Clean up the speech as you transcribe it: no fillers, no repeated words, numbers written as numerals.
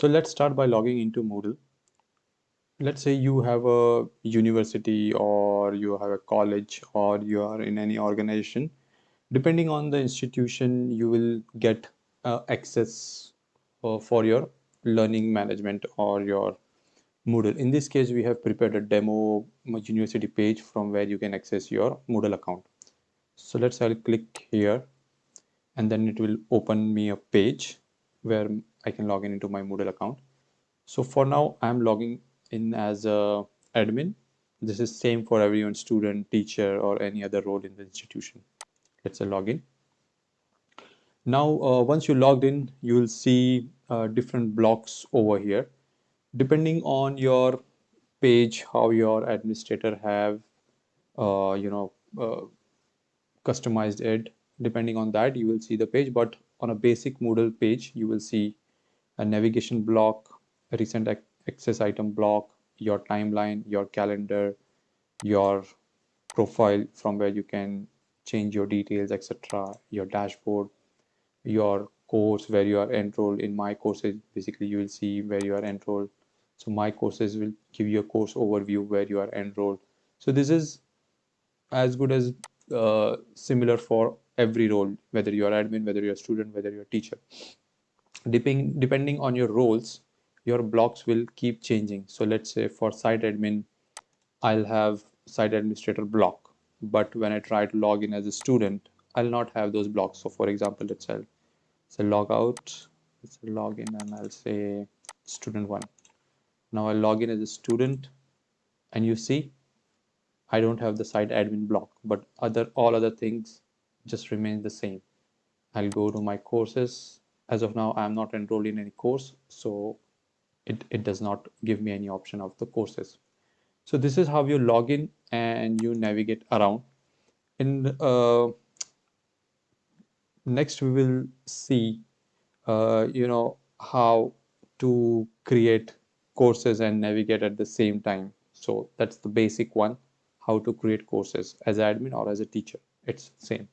So let's start by logging into Moodle. Let's say you have a university or you have a college or you are in any organization. Depending on the institution, you will get access for your learning management or your Moodle. In this case, we have prepared a demo university page from where you can access your Moodle account. So I'll click here and then it will open me a page where I can log in into my Moodle account. So for now, I'm logging in as a admin. This is same for everyone, student, teacher, or any other role in the institution. Let's say login. Now, once you logged in, you will see different blocks over here. Depending on your page, how your administrator have, uh, you know, uh, customized it. Depending on that, you will see the page. But on a basic Moodle page, you will see a navigation block, a recent access item block, your timeline, your calendar, your profile from where you can change your details, etc., your dashboard, your course where you are enrolled. In my courses, basically you will see where you are enrolled. So my courses will give you a course overview where you are enrolled. So this is as good as similar for every role, whether you are admin, whether you're a student, whether you're a teacher. Depending on your roles, your blocks will keep changing. So let's say for site admin, I'll have site administrator block, but when I try to log in as a student, I'll not have those blocks. So for example, let's say log out, let's say log in, and I'll say student one. Now I'll log in as a student, and you see I don't have the site admin block, but all other things just remain the same. I'll go to my courses. As of now, I'm not enrolled in any course, so it does not give me any option of the courses. So this is how you log in and you navigate around. In next, we will see, how to create courses and navigate at the same time. So that's the basic one, how to create courses as admin or as a teacher. It's same.